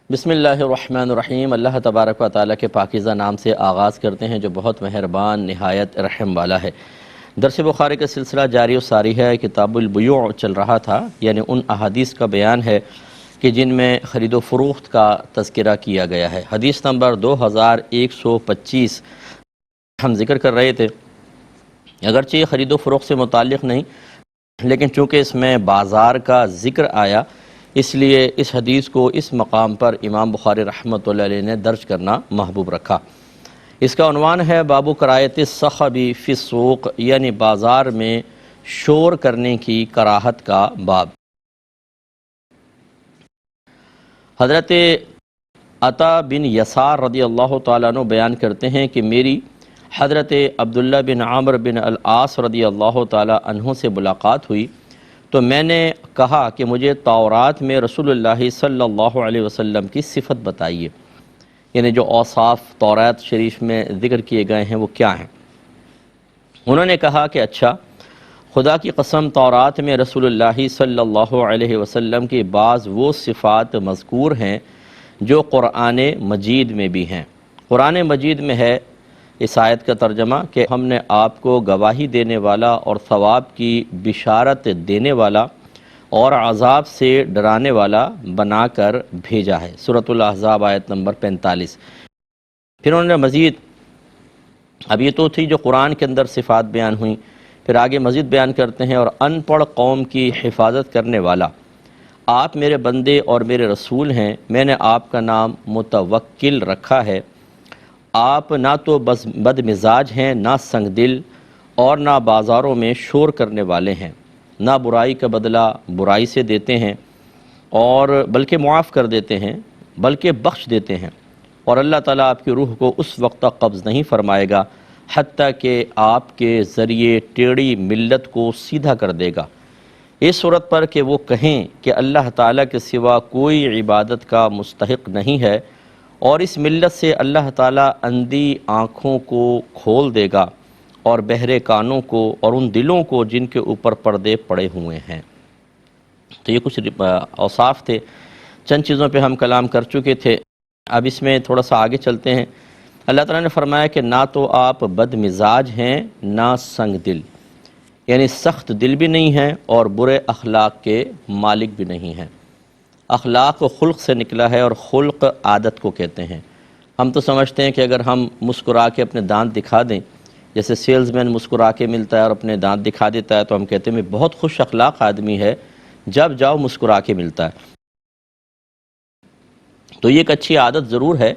بسم اللہ الرحمن الرحیم۔ اللہ تبارک و تعالیٰ کے پاکیزہ نام سے آغاز کرتے ہیں جو بہت مہربان نہایت رحم والا ہے۔ درس بخاری کا سلسلہ جاری و ساری ہے۔ کتاب البیوع چل رہا تھا، یعنی ان احادیث کا بیان ہے کہ جن میں خرید و فروخت کا تذکرہ کیا گیا ہے۔ حدیث نمبر 2125 ہم ذکر کر رہے تھے، اگرچہ یہ خرید و فروخت سے متعلق نہیں، لیکن چونکہ اس میں بازار کا ذکر آیا اس لیے اس حدیث کو اس مقام پر امام بخاری رحمۃ اللہ علیہ نے درج کرنا محبوب رکھا۔ اس کا عنوان ہے باب کرایۃ الصخب فی السوق، یعنی بازار میں شور کرنے کی کراہت کا باب۔ حضرت عطا بن یسار رضی اللہ تعالیٰ عنہ بیان کرتے ہیں کہ میری حضرت عبداللہ بن عمرو بن العاص رضی اللہ تعالیٰ عنہ سے ملاقات ہوئی تو میں نے کہا کہ مجھے تورات میں رسول اللہ صلی اللہ علیہ وسلم کی صفت بتائیے، یعنی جو اوصاف تورات شریف میں ذکر کیے گئے ہیں وہ کیا ہیں۔ انہوں نے کہا کہ اچھا، خدا کی قسم تورات میں رسول اللہ صلی اللہ علیہ وسلم کی بعض وہ صفات مذکور ہیں جو قرآن مجید میں بھی ہیں۔ قرآن مجید میں ہے اس آیت کا ترجمہ کہ ہم نے آپ کو گواہی دینے والا اور ثواب کی بشارت دینے والا اور عذاب سے ڈرانے والا بنا کر بھیجا ہے۔ سورۃ الاحزاب آیت نمبر 45۔ پھر انہوں نے مزید، اب یہ تو تھی جو قرآن کے اندر صفات بیان ہوئیں، پھر آگے مزید بیان کرتے ہیں، اور ان پڑھ قوم کی حفاظت کرنے والا، آپ میرے بندے اور میرے رسول ہیں، میں نے آپ کا نام متوکل رکھا ہے۔ آپ نہ تو بد مزاج ہیں، نہ سنگ دل، اور نہ بازاروں میں شور کرنے والے ہیں، نہ برائی کا بدلہ برائی سے دیتے ہیں اور بلکہ معاف کر دیتے ہیں، بلکہ بخش دیتے ہیں، اور اللہ تعالیٰ آپ کی روح کو اس وقت تک قبض نہیں فرمائے گا حتیٰ کہ آپ کے ذریعے ٹیڑھی ملت کو سیدھا کر دے گا، اس صورت پر کہ وہ کہیں کہ اللہ تعالیٰ کے سوا کوئی عبادت کا مستحق نہیں ہے، اور اس ملت سے اللہ تعالیٰ اندھی آنکھوں کو کھول دے گا اور بہرے کانوں کو، اور ان دلوں کو جن کے اوپر پردے پڑے ہوئے ہیں۔ تو یہ کچھ اوصاف تھے، چند چیزوں پہ ہم کلام کر چکے تھے، اب اس میں تھوڑا سا آگے چلتے ہیں۔ اللہ تعالیٰ نے فرمایا کہ نہ تو آپ بد مزاج ہیں نہ سنگ دل، یعنی سخت دل بھی نہیں ہیں اور برے اخلاق کے مالک بھی نہیں ہیں۔ اخلاق خلق سے نکلا ہے، اور خلق عادت کو کہتے ہیں۔ ہم تو سمجھتے ہیں کہ اگر ہم مسکرا کے اپنے دانت دکھا دیں، جیسے سیلز مین مسکرا کے ملتا ہے اور اپنے دانت دکھا دیتا ہے، تو ہم کہتے ہیں میں بہت خوش اخلاق آدمی ہے، جب جاؤ مسکرا کے ملتا ہے۔ تو یہ ایک اچھی عادت ضرور ہے،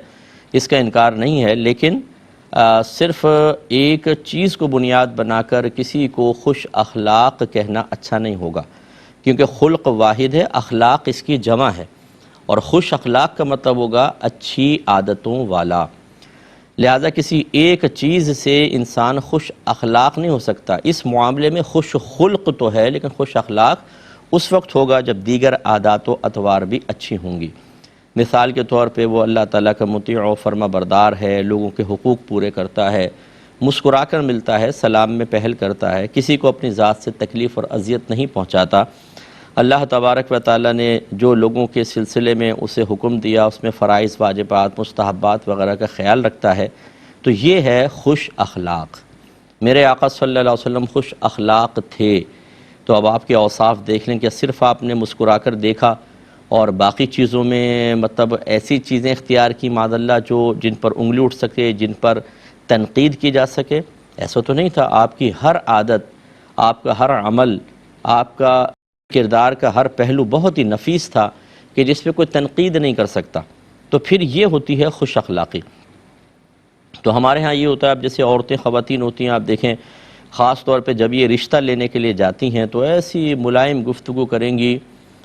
اس کا انکار نہیں ہے، لیکن صرف ایک چیز کو بنیاد بنا کر کسی کو خوش اخلاق کہنا اچھا نہیں ہوگا، کیونکہ خلق واحد ہے، اخلاق اس کی جمع ہے، اور خوش اخلاق کا مطلب ہوگا اچھی عادتوں والا۔ لہذا کسی ایک چیز سے انسان خوش اخلاق نہیں ہو سکتا۔ اس معاملے میں خوش خلق تو ہے، لیکن خوش اخلاق اس وقت ہوگا جب دیگر عادات و اطوار بھی اچھی ہوں گی۔ مثال کے طور پہ وہ اللہ تعالیٰ کا مطیع و فرما بردار ہے، لوگوں کے حقوق پورے کرتا ہے، مسکرا کر ملتا ہے، سلام میں پہل کرتا ہے، کسی کو اپنی ذات سے تکلیف اور اذیت نہیں پہنچاتا۔ اللہ تبارک و تعالیٰ نے جو لوگوں کے سلسلے میں اسے حکم دیا، اس میں فرائض، واجبات، مستحبات وغیرہ کا خیال رکھتا ہے، تو یہ ہے خوش اخلاق۔ میرے آقا صلی اللہ علیہ وسلم خوش اخلاق تھے، تو اب آپ کے اوصاف دیکھ لیں کہ صرف آپ نے مسکرا کر دیکھا اور باقی چیزوں میں مطلب ایسی چیزیں اختیار کی معاذ اللہ جن پر انگلی اٹھ سکے، جن پر تنقید کی جا سکے، ایسا تو نہیں تھا۔ آپ کی ہر عادت، آپ کا ہر عمل، آپ کا کردار کا ہر پہلو بہت ہی نفیس تھا کہ جس پہ کوئی تنقید نہیں کر سکتا، تو پھر یہ ہوتی ہے خوش اخلاقی۔ تو ہمارے ہاں یہ ہوتا ہے، اب جیسے عورتیں، خواتین ہوتی ہیں، آپ دیکھیں خاص طور پہ جب یہ رشتہ لینے کے لیے جاتی ہیں تو ایسی ملائم گفتگو کریں گی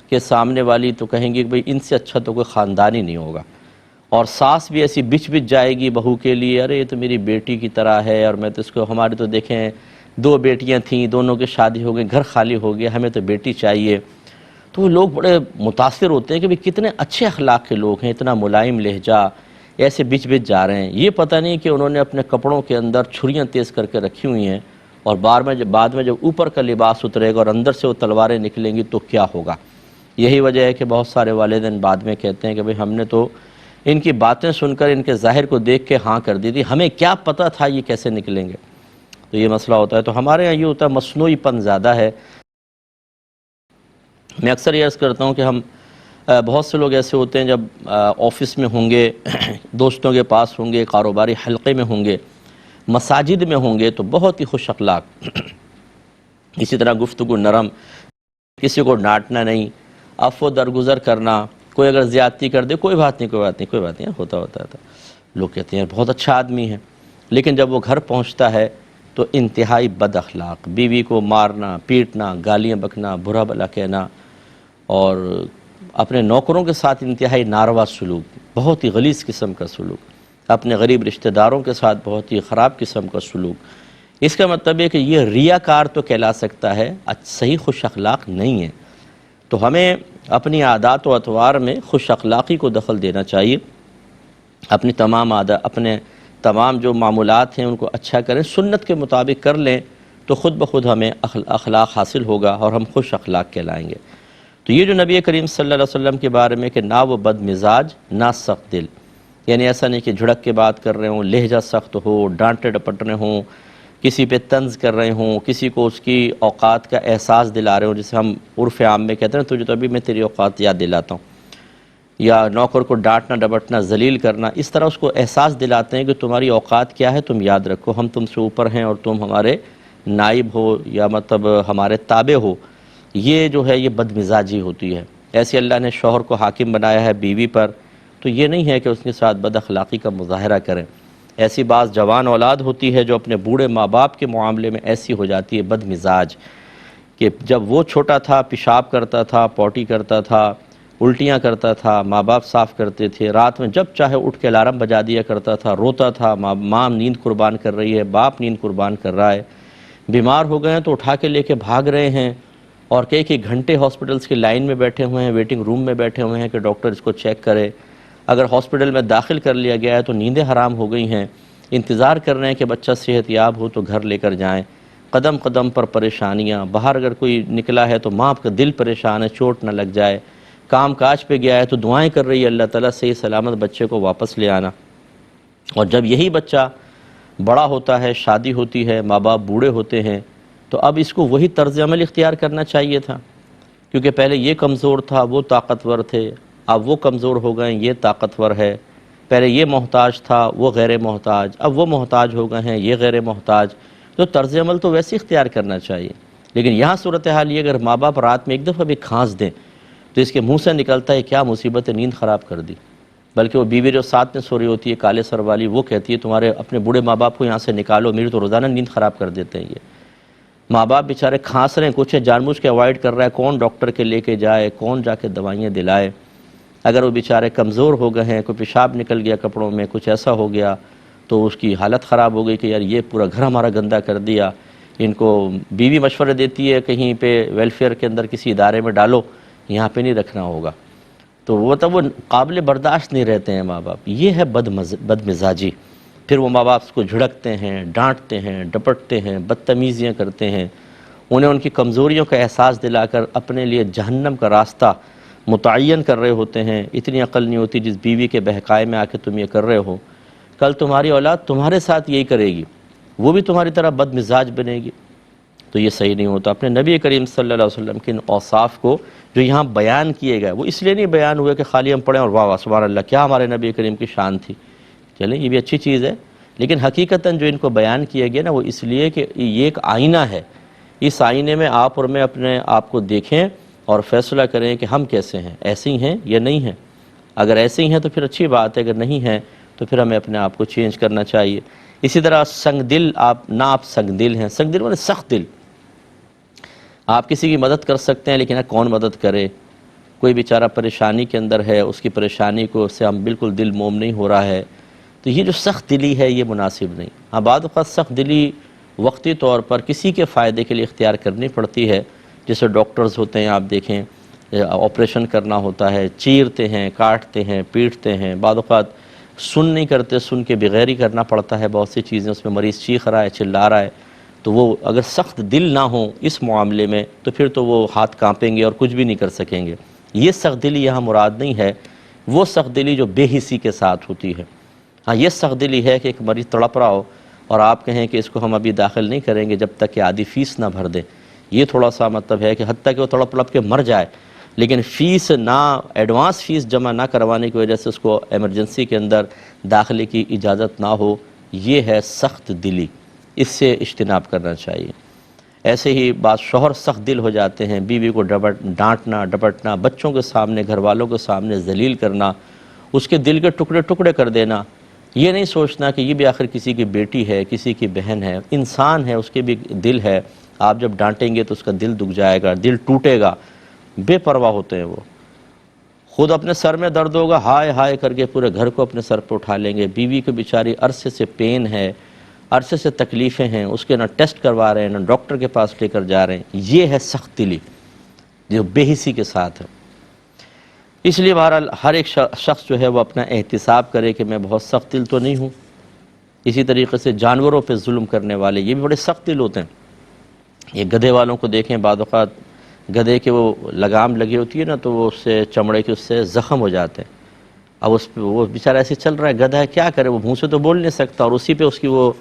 کہ سامنے والی تو کہیں گی کہ بھئی ان سے اچھا تو کوئی خاندانی نہیں ہوگا، اور ساس بھی ایسی بچ جائے گی بہو کے لیے، ارے یہ تو میری بیٹی کی طرح ہے، اور میں تو اس کو، ہمارے تو دیکھیں 2 بیٹیاں تھیں، دونوں کی شادی ہو گئی، گھر خالی ہو گیا، ہمیں تو بیٹی چاہیے۔ تو وہ لوگ بڑے متاثر ہوتے ہیں کہ بھئی کتنے اچھے اخلاق کے لوگ ہیں، اتنا ملائم لہجہ، ایسے بچ جا رہے ہیں۔ یہ پتہ نہیں کہ انہوں نے اپنے کپڑوں کے اندر چھریاں تیز کر کے رکھی ہوئی ہیں، اور بعد میں جب اوپر کا لباس اترے گا اور اندر سے وہ تلواریں نکلیں گی تو کیا ہوگا۔ یہی وجہ ہے کہ بہت سارے والدین بعد میں کہتے ہیں کہ بھئی ہم نے تو ان کی باتیں سن کر ان کے ظاہر کو دیکھ کے ہاں کر دی تھی، ہمیں کیا پتہ تھا یہ کیسے نکلیں گے. تو یہ مسئلہ ہوتا ہے. تو ہمارے یہاں یہ ہوتا ہے مصنوعی پن زیادہ ہے. میں اکثر یہ عرض کرتا ہوں کہ ہم بہت سے لوگ ایسے ہوتے ہیں جب آفس میں ہوں گے، دوستوں کے پاس ہوں گے، کاروباری حلقے میں ہوں گے، مساجد میں ہوں گے تو بہت ہی خوش اخلاق، اسی طرح گفتگو نرم، کسی کو ڈانٹنا نہیں، عفو درگزر کرنا، کوئی اگر زیادتی کر دے کوئی بات نہیں کوئی بات نہیں کوئی بات نہیں ہوتا تھا. لوگ کہتے ہیں بہت اچھا آدمی ہے، لیکن جب وہ گھر پہنچتا ہے تو انتہائی بد اخلاق، بیوی کو مارنا، پیٹنا، گالیاں بکنا، برا بھلا کہنا، اور اپنے نوکروں کے ساتھ انتہائی ناروا سلوک، بہت ہی غلیظ قسم کا سلوک، اپنے غریب رشتہ داروں کے ساتھ بہت ہی خراب قسم کا سلوک. اس کا مطلب ہے کہ یہ ریاکار تو کہلا سکتا ہے، صحیح خوش اخلاق نہیں ہے. تو ہمیں اپنی عادات و اطوار میں خوش اخلاقی کو دخل دینا چاہیے. اپنے تمام جو معمولات ہیں ان کو اچھا کریں، سنت کے مطابق کر لیں تو خود بخود ہمیں اخلاق حاصل ہوگا اور ہم خوش اخلاق کہلائیں گے. تو یہ جو نبی کریم صلی اللہ علیہ وسلم کے بارے میں کہ نہ وہ بد مزاج نہ سخت دل، یعنی ایسا نہیں کہ جھڑک کے بات کر رہے ہوں، لہجہ سخت ہو، ڈانٹے ڈپٹ رہے ہوں، کسی پہ طنز کر رہے ہوں، کسی کو اس کی اوقات کا احساس دلا رہے ہوں، جسے ہم عرف عام میں کہتے ہیں تجھے تو ابھی میں تیری اوقات یاد دلاتا ہوں، یا نوکر کو ڈانٹنا ڈپٹنا، ذلیل کرنا، اس طرح اس کو احساس دلاتے ہیں کہ تمہاری اوقات کیا ہے، تم یاد رکھو، ہم تم سے اوپر ہیں اور تم ہمارے نائب ہو یا مطلب ہمارے تابع ہو. یہ جو ہے یہ بد مزاجی ہوتی ہے. ایسے اللہ نے شوہر کو حاکم بنایا ہے بیوی پر، تو یہ نہیں ہے کہ اس کے ساتھ بد اخلاقی کا مظاہرہ کریں. ایسی بعض جوان اولاد ہوتی ہے جو اپنے بوڑھے ماں باپ کے معاملے میں ایسی ہو جاتی ہے بد مزاج، کہ جب وہ چھوٹا تھا پیشاب کرتا تھا، پوٹی کرتا تھا، الٹیاں کرتا تھا، ماں باپ صاف کرتے تھے، رات میں جب چاہے اٹھ کے الارم بجا دیا کرتا تھا، روتا تھا، ماں نیند قربان کر رہی ہے، باپ نیند قربان کر رہا ہے، بیمار ہو گئے ہیں تو اٹھا کے لے کے بھاگ رہے ہیں، اور کئی گھنٹے ہاسپٹلس کی لائن میں بیٹھے ہوئے ہیں، ویٹنگ روم میں بیٹھے ہوئے ہیں کہ ڈاکٹر اس کو چیک کرے. اگر ہاسپٹل میں داخل کر لیا گیا ہے تو نیندیں حرام ہو گئی ہیں، انتظار کر رہے ہیں کہ بچہ صحت یاب ہو تو گھر لے کر جائیں. قدم قدم پر پریشانیاں، باہر اگر کوئی نکلا ہے تو ماں کا دل پریشان ہے چوٹ نہ لگ جائے، کام کاج پہ گیا ہے تو دعائیں کر رہی ہے اللہ تعالیٰ صحیح سلامت بچے کو واپس لے آنا. اور جب یہی بچہ بڑا ہوتا ہے، شادی ہوتی ہے، ماں باپ بوڑھے ہوتے ہیں، تو اب اس کو وہی طرز عمل اختیار کرنا چاہیے تھا، کیونکہ پہلے یہ کمزور تھا وہ طاقتور تھے، اب وہ کمزور ہو گئے یہ طاقتور ہے. پہلے یہ محتاج تھا وہ غیر محتاج، اب وہ محتاج ہو گئے ہیں یہ غیر محتاج. تو طرز عمل تو ویسے اختیار کرنا چاہیے. لیکن یہاں صورتحال یہ اگر ماں باپ رات میں ایک دفعہ بھی کھانس دیں تو اس کے منہ سے نکلتا ہے کیا مصیبت ہے، نیند خراب کر دی. بلکہ وہ بیوی جو ساتھ میں سو رہی ہوتی ہے کالے سر والی، وہ کہتی ہے تمہارے اپنے بوڑھے ماں باپ کو یہاں سے نکالو، میری تو روزانہ نیند خراب کر دیتے ہیں. یہ ماں باپ بیچارے کھانس رہے ہیں، کچھ جان بوجھ کے اوائڈ کر رہا ہے، کون ڈاکٹر کے لے کے جائے، کون جا کے دوائیاں دلائے. اگر وہ بیچارے کمزور ہو گئے ہیں، کوئی پیشاب نکل گیا کپڑوں میں، کچھ ایسا ہو گیا تو اس کی حالت خراب ہو گئی کہ یار یہ پورا گھر ہمارا گندا کر دیا. ان کو بیوی مشورہ دیتی ہے کہیں پہ ویلفیئر کے اندر کسی ادارے میں ڈالو، یہاں پہ نہیں رکھنا ہوگا. تو وہ قابل برداشت نہیں رہتے ہیں ماں باپ. یہ ہے بد مزاجی. پھر وہ ماں باپ اس کو جھڑکتے ہیں، ڈانٹتے ہیں، ڈپٹتے ہیں، بدتمیزیاں کرتے ہیں، انہیں ان کی کمزوریوں کا احساس دلا کر اپنے لیے جہنم کا راستہ متعین کر رہے ہوتے ہیں. اتنی عقل نہیں ہوتی جس بیوی کے بہکائے میں آ کے تم یہ کر رہے ہو، کل تمہاری اولاد تمہارے ساتھ یہی کرے گی، وہ بھی تمہاری طرح بد مزاج بنے گی. تو یہ صحیح نہیں ہوتا. اپنے نبی کریم صلی اللہ علیہ وسلم کے ان اوصاف کو جو یہاں بیان کیے گئے، وہ اس لیے نہیں بیان ہوئے کہ خالی ہم پڑھیں اور واہ واہ سبحان اللہ کیا ہمارے نبی کریم کی شان تھی. چلیں یہ بھی اچھی چیز ہے، لیکن حقیقتاً جو ان کو بیان کیا گیا نا وہ اس لیے کہ یہ ایک آئینہ ہے. اس آئینے میں آپ اور میں اپنے آپ کو دیکھیں اور فیصلہ کریں کہ ہم کیسے ہیں، ایسے ہی ہیں یا نہیں ہیں. اگر ایسے ہی ہیں تو پھر اچھی بات ہے، اگر نہیں ہیں تو پھر ہمیں اپنے آپ کو چینج کرنا چاہیے. اسی طرح سنگ دل آپ سنگ دل ہیں. سنگ دل مطلب سخت دل. آپ کسی کی مدد کر سکتے ہیں لیکن کون مدد کرے. کوئی بیچارہ پریشانی کے اندر ہے، اس کی پریشانی کو سے ہم بالکل دل موم نہیں ہو رہا ہے، تو یہ جو سخت دلی ہے یہ مناسب نہیں. ہاں بعض اوقات سخت دلی وقتی طور پر کسی کے فائدے کے لیے اختیار کرنی پڑتی ہے. جیسے ڈاکٹرز ہوتے ہیں، آپ دیکھیں آپریشن کرنا ہوتا ہے، چیرتے ہیں، کاٹتے ہیں، پیٹتے ہیں. بعض اوقات سن نہیں کرتے، سن کے بغیر ہی کرنا پڑتا ہے بہت سی چیزیں. اس میں مریض چیخ رہا ہے، چلا رہا ہے، تو وہ اگر سخت دل نہ ہوں اس معاملے میں تو پھر تو وہ ہاتھ کانپیں گے اور کچھ بھی نہیں کر سکیں گے. یہ سخت دلی یہاں مراد نہیں ہے وہ سخت دلی جو بے حسی کے ساتھ ہوتی ہے۔ ہاں یہ سخت دلی ہے کہ ایک مریض تڑپ رہا ہو اور آپ کہیں کہ اس کو ہم ابھی داخل نہیں کریں گے جب تک کہ آدھی فیس نہ بھر دیں، یہ تھوڑا سا مطلب ہے کہ حتیٰ کہ وہ تڑپ تڑپ کے مر جائے لیکن فیس نہ ایڈوانس فیس جمع نہ کروانے کی وجہ سے اس کو ایمرجنسی کے اندر داخلے کی اجازت نہ ہو، یہ ہے سخت دلی، اس سے اجتناب کرنا چاہیے۔ ایسے ہی بعض شوہر سخت دل ہو جاتے ہیں، بیوی کو ڈانٹنا ڈپٹنا، بچوں کے سامنے گھر والوں کے سامنے ذلیل کرنا، اس کے دل کے ٹکڑے ٹکڑے کر دینا، یہ نہیں سوچنا کہ یہ بھی آخر کسی کی بیٹی ہے، کسی کی بہن ہے، انسان ہے، اس کے بھی دل ہے، آپ جب ڈانٹیں گے تو اس کا دل دکھ جائے گا، دل ٹوٹے گا۔ بے پرواہ ہوتے ہیں وہ، خود اپنے سر میں درد ہوگا ہائے ہائے کر کے پورے گھر کو اپنے سر پہ اٹھا لیں گے، بیوی کو بیچاری عرصے سے پین ہے، عرصے سے تکلیفیں ہیں، اس کے نہ ٹیسٹ کروا رہے ہیں نہ ڈاکٹر کے پاس لے کر جا رہے ہیں، یہ ہے سخت دلی جو بے حسی کے ساتھ ہے۔ اس لیے بہرحال ہر ایک شخص جو ہے وہ اپنا احتساب کرے کہ میں بہت سخت دل تو نہیں ہوں۔ اسی طریقے سے جانوروں پہ ظلم کرنے والے یہ بھی بڑے سخت دل ہوتے ہیں۔ یہ گدھے والوں کو دیکھیں، بعض اوقات گدھے کے وہ لگام لگی ہوتی ہے نا تو وہ اس سے چمڑے کے اس سے زخم ہو جاتے ہیں، اب اس پہ وہ بیچارہ ایسے چل رہا ہے، گدھا ہے، کیا کرے، وہ منہ سے تو بول نہیں سکتا اور اسی پہ اس کی وہ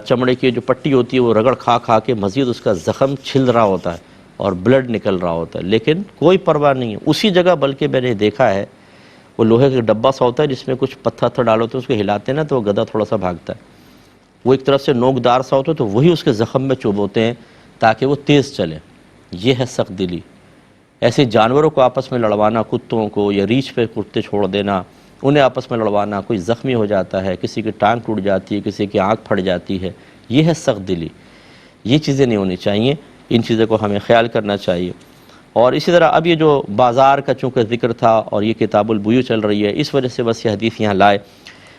چمڑے کی جو پٹی ہوتی ہے وہ رگڑ کھا کھا کے مزید اس کا زخم چھل رہا ہوتا ہے اور بلڈ نکل رہا ہوتا ہے، لیکن کوئی پرواہ نہیں ہے۔ اسی جگہ بلکہ میں نے دیکھا ہے وہ لوہے کا ڈبہ سا ہوتا ہے جس میں کچھ پتھر ڈالو تو اس کو ہلاتے ہیں نا تو وہ گدھا تھوڑا سا بھاگتا ہے، وہ ایک طرف سے نوکدار سا ہوتا ہے تو وہی اس کے زخم میں چبوتے ہیں تاکہ وہ تیز چلے، یہ ہے سخت دلی۔ ایسے جانوروں کو آپس میں لڑوانا، کتوں کو یا ریچھ پہ کتے چھوڑ دینا، انہیں آپس میں لڑوانا، کوئی زخمی ہو جاتا ہے، کسی کی ٹانگ ٹوٹ جاتی ہے، کسی کی آنکھ پھٹ جاتی ہے، یہ ہے سخت دلی۔ یہ چیزیں نہیں ہونی چاہیے، ان چیزوں کو ہمیں خیال کرنا چاہیے۔ اور اسی طرح اب یہ جو بازار کا چونکہ ذکر تھا اور یہ کتاب البیوع چل رہی ہے، اس وجہ سے بس یہ حدیث یہاں لائے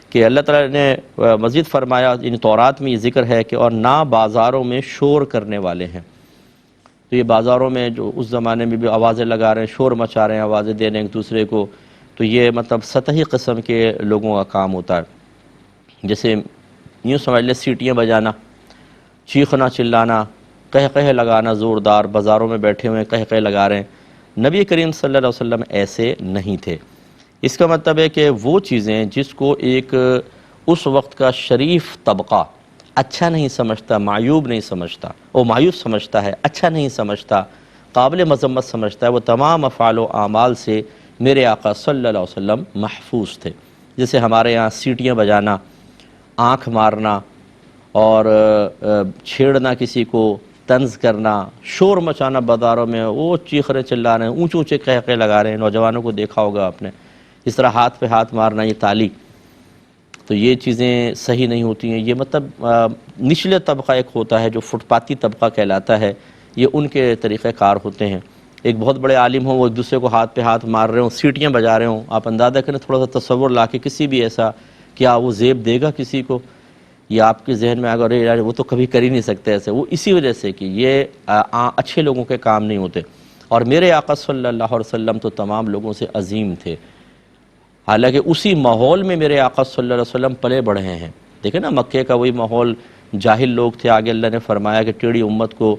کہ اللہ تعالیٰ نے مزید فرمایا، ان تورات میں یہ ذکر ہے کہ اور نہ بازاروں میں شور کرنے والے ہیں۔ تو یہ بازاروں میں جو اس زمانے میں بھی آوازیں لگا رہے ہیں، شور مچا رہے ہیں، آوازیں دے رہے ہیں ایک دوسرے کو، تو یہ مطلب سطحی قسم کے لوگوں کا کام ہوتا ہے۔ جیسے یوں سمجھ لیں سیٹیاں بجانا، چیخنا چلانا، قہقہے لگانا زوردار، بازاروں میں بیٹھے ہوئے قہقہے لگا رہے ہیں۔ نبی کریم صلی اللہ علیہ وسلم ایسے نہیں تھے۔ اس کا مطلب ہے کہ وہ چیزیں جس کو ایک اس وقت کا شریف طبقہ اچھا نہیں سمجھتا، معیوب نہیں سمجھتا، وہ معیوب سمجھتا ہے، اچھا نہیں سمجھتا، قابل مذمت سمجھتا ہے، وہ تمام افعال و اعمال سے میرے آقا صلی اللہ علیہ وسلم محفوظ تھے۔ جیسے ہمارے یہاں سیٹیاں بجانا، آنکھ مارنا اور چھیڑنا، کسی کو طنز کرنا، شور مچانا بازاروں میں، وہ چیخ رہے چلا رہے ہیں، اونچے اونچے قہقہے لگا رہے ہیں، نوجوانوں کو دیکھا ہوگا آپ نے، اس طرح ہاتھ پہ ہاتھ مارنا، یہ تالی، تو یہ چیزیں صحیح نہیں ہوتی ہیں۔ یہ مطلب نچلے طبقہ ایک ہوتا ہے جو فٹ پاتی طبقہ کہلاتا ہے، یہ ان کے طریقہ کار ہوتے ہیں۔ ایک بہت بڑے عالم ہوں، وہ ایک دوسرے کو ہاتھ پہ ہاتھ مار رہے ہوں، سیٹیاں بجا رہے ہوں، آپ اندازہ کریں، تھوڑا سا تصور لا کے کسی بھی ایسا، کیا وہ زیب دے گا کسی کو؟ یہ آپ کے ذہن میں اگر یار وہ تو کبھی کر ہی نہیں سکتے ایسے، وہ اسی وجہ سے کہ یہ اچھے لوگوں کے کام نہیں ہوتے۔ اور میرے آقا صلی اللہ علیہ وسلم تو تمام لوگوں سے عظیم تھے، حالانکہ اسی ماحول میں میرے آقا صلی اللہ علیہ وسلم پلے بڑھے ہیں۔ دیکھیں نا مکے کا وہی ماحول، جاہل لوگ تھے، آگے اللہ نے فرمایا کہ ٹیڑھی امت کو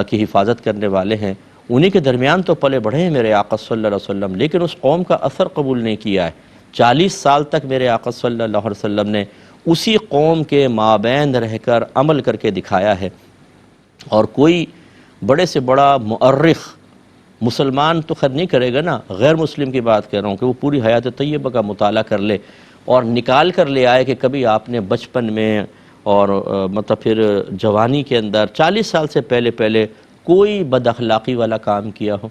کی حفاظت کرنے والے ہیں، انہی کے درمیان تو پلے بڑھے ہیں میرے آقا صلی اللہ علیہ وسلم، لیکن اس قوم کا اثر قبول نہیں کیا ہے۔ 40 سال تک میرے آقا صلی اللہ علیہ وسلم نے اسی قوم کے مابین رہ کر عمل کر کے دکھایا ہے، اور کوئی بڑے سے بڑا مؤرخ مسلمان تو خیر نہیں کرے گا نا، غیر مسلم کی بات کہہ رہا ہوں کہ وہ پوری حیات طیبہ کا مطالعہ کر لے اور نکال کر لے آئے کہ کبھی آپ نے بچپن میں اور مطلب پھر جوانی کے اندر 40 سال سے پہلے کوئی بد اخلاقی والا کام کیا ہو،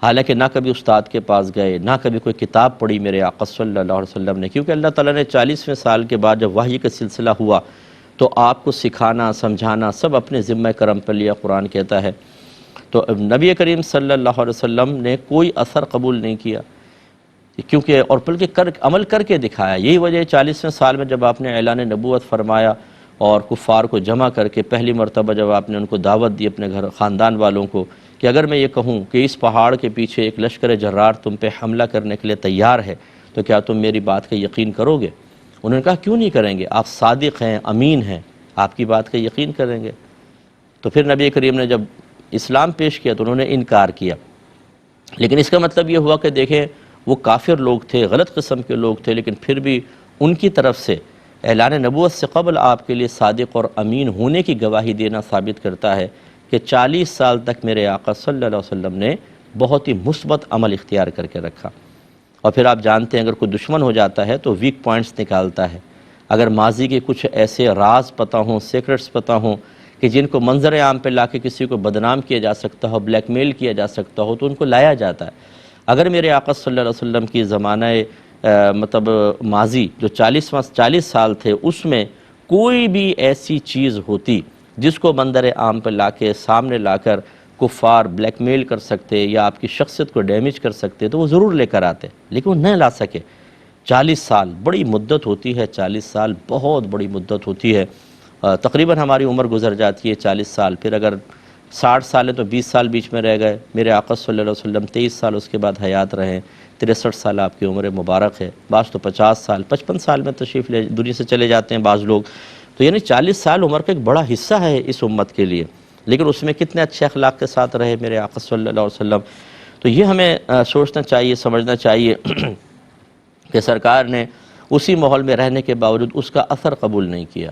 حالانکہ نہ کبھی استاد کے پاس گئے، نہ کبھی کوئی کتاب پڑھی میرے آقا صلی اللہ علیہ وسلم نے، کیونکہ اللہ تعالیٰ نے 40ویں سال کے بعد جب وحی کا سلسلہ ہوا تو آپ کو سکھانا سمجھانا سب اپنے ذمہ کرم پر لیا، قرآن کہتا ہے۔ تو نبی کریم صلی اللہ علیہ وسلم نے کوئی اثر قبول نہیں کیا، کیونکہ اور بلکہ عمل کر کے دکھایا۔ یہی وجہ 40ویں سال میں جب آپ نے اعلان نبوت فرمایا اور کفار کو جمع کر کے پہلی مرتبہ جب آپ نے ان کو دعوت دی اپنے گھر خاندان والوں کو کہ اگر میں یہ کہوں کہ اس پہاڑ کے پیچھے ایک لشکر جرار تم پہ حملہ کرنے کے لیے تیار ہے تو کیا تم میری بات کا یقین کرو گے؟ انہوں نے کہا کیوں نہیں کریں گے، آپ صادق ہیں، امین ہیں، آپ کی بات کا یقین کریں گے۔ تو پھر نبی کریم نے جب اسلام پیش کیا تو انہوں نے انکار کیا، لیکن اس کا مطلب یہ ہوا کہ دیکھیں وہ کافر لوگ تھے، غلط قسم کے لوگ تھے، لیکن پھر بھی ان کی طرف سے اعلان نبوت سے قبل آپ کے لیے صادق اور امین ہونے کی گواہی دینا ثابت کرتا ہے کہ 40 سال تک میرے آقا صلی اللہ علیہ وسلم نے بہت ہی مثبت عمل اختیار کر کے رکھا۔ اور پھر آپ جانتے ہیں اگر کوئی دشمن ہو جاتا ہے تو ویک پوائنٹس نکالتا ہے۔ اگر ماضی کے کچھ ایسے راز پتہ ہوں، سیکرٹس پتہ ہوں کہ جن کو منظر عام پہ لا کے کسی کو بدنام کیا جا سکتا ہو، بلیک میل کیا جا سکتا ہو، تو ان کو لایا جاتا ہے۔ اگر میرے آقا صلی اللہ علیہ وسلم کی زمانہ مطلب ماضی جو 40 سال تھے، اس میں کوئی بھی ایسی چیز ہوتی جس کو منظر عام پہ لا کے سامنے لا کر کفار بلیک میل کر سکتے یا آپ کی شخصیت کو ڈیمیج کر سکتے تو وہ ضرور لے کر آتے، لیکن وہ نہ لا سکے۔ 40 سال بڑی مدت ہوتی ہے، 40 سال بہت بڑی مدت ہوتی ہے۔ تقریباً ہماری عمر گزر جاتی ہے 40 سال، پھر اگر 60 سال ہے تو 20 سال بیچ میں رہ گئے۔ میرے آقا صلی اللہ علیہ وسلم 23 سال اس کے بعد حیات رہے، 63 سال آپ کی عمر مبارک ہے، بعض تو 50 سال 55 سال میں تشریف لے دنیا سے چلے جاتے ہیں بعض لوگ۔ تو یعنی 40 سال عمر کا ایک بڑا حصہ ہے اس امت کے لیے، لیکن اس میں کتنے اچھے اخلاق کے ساتھ رہے میرے آقا صلی اللہ علیہ وسلم۔ تو یہ ہمیں سوچنا چاہیے، سمجھنا چاہیے کہ سرکار نے اسی ماحول میں رہنے کے باوجود اس کا اثر قبول نہیں کیا۔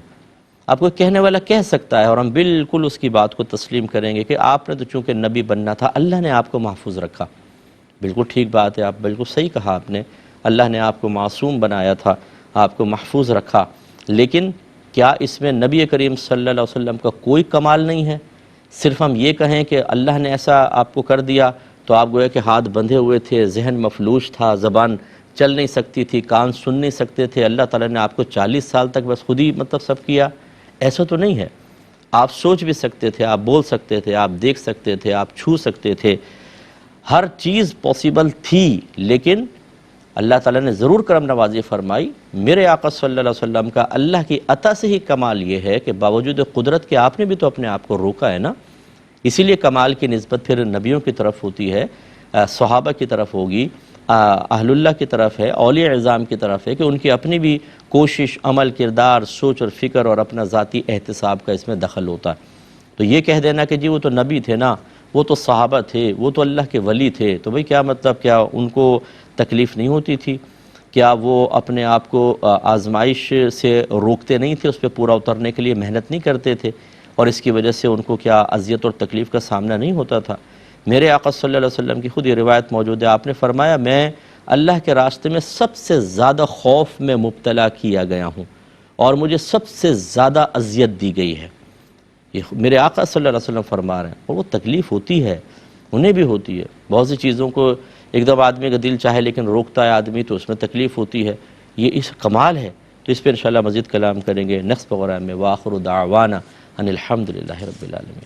آپ کو کہنے والا کہہ سکتا ہے اور ہم بالکل اس کی بات کو تسلیم کریں گے کہ آپ نے تو چونکہ نبی بننا تھا، اللہ نے آپ کو محفوظ رکھا۔ بالکل ٹھیک بات ہے، آپ بالکل صحیح کہا آپ نے، اللہ نے آپ کو معصوم بنایا تھا، آپ کو محفوظ رکھا، لیکن کیا اس میں نبی کریم صلی اللہ علیہ وسلم کا کوئی کمال نہیں ہے؟ صرف ہم یہ کہیں کہ اللہ نے ایسا آپ کو کر دیا تو آپ گویا کہ ہاتھ بندھے ہوئے تھے، ذہن مفلوج تھا، زبان چل نہیں سکتی تھی، کان سن نہیں سکتے تھے، اللہ تعالیٰ نے آپ کو 40 سال تک بس خود ہی مطلب سب کیا؟ ایسا تو نہیں ہے۔ آپ سوچ بھی سکتے تھے، آپ بول سکتے تھے، آپ دیکھ سکتے تھے، آپ چھو سکتے تھے، ہر چیز پاسبل تھی، لیکن اللہ تعالیٰ نے ضرور کرم نوازی فرمائی۔ میرے آقا صلی اللہ علیہ وسلم کا اللہ کی عطا سے ہی کمال یہ ہے کہ باوجود قدرت کے آپ نے بھی تو اپنے آپ کو روکا ہے نا۔ اسی لیے کمال کی نسبت پھر نبیوں کی طرف ہوتی ہے، صحابہ کی طرف ہوگی، اہل اللہ کی طرف ہے، اولیاء اعظام کی طرف ہے کہ ان کی اپنی بھی کوشش، عمل، کردار، سوچ اور فکر اور اپنا ذاتی احتساب کا اس میں دخل ہوتا ہے۔ تو یہ کہہ دینا کہ جی وہ تو نبی تھے نا، وہ تو صحابہ تھے، وہ تو اللہ کے ولی تھے، تو بھئی کیا مطلب، کیا ان کو تکلیف نہیں ہوتی تھی؟ کیا وہ اپنے آپ کو آزمائش سے روکتے نہیں تھے، اس پہ پورا اترنے کے لیے محنت نہیں کرتے تھے، اور اس کی وجہ سے ان کو کیا اذیت اور تکلیف کا سامنا نہیں ہوتا تھا؟ میرے آقا صلی اللہ علیہ وسلم کی خود یہ روایت موجود ہے، آپ نے فرمایا میں اللہ کے راستے میں سب سے زیادہ خوف میں مبتلا کیا گیا ہوں اور مجھے سب سے زیادہ اذیت دی گئی ہے۔ یہ میرے آقا صلی اللہ علیہ وسلم فرما رہے ہیں، اور وہ تکلیف ہوتی ہے، انہیں بھی ہوتی ہے۔ بہت سی چیزوں کو ایک دم آدمی کا دل چاہے لیکن روکتا ہے آدمی تو اس میں تکلیف ہوتی ہے، یہ اس کمال ہے۔ تو اس پہ انشاءاللہ مزید کلام کریں گے نیکسٹ پروگرام میں۔ وآخر دعوانا ان الحمدللہ رب العالمین۔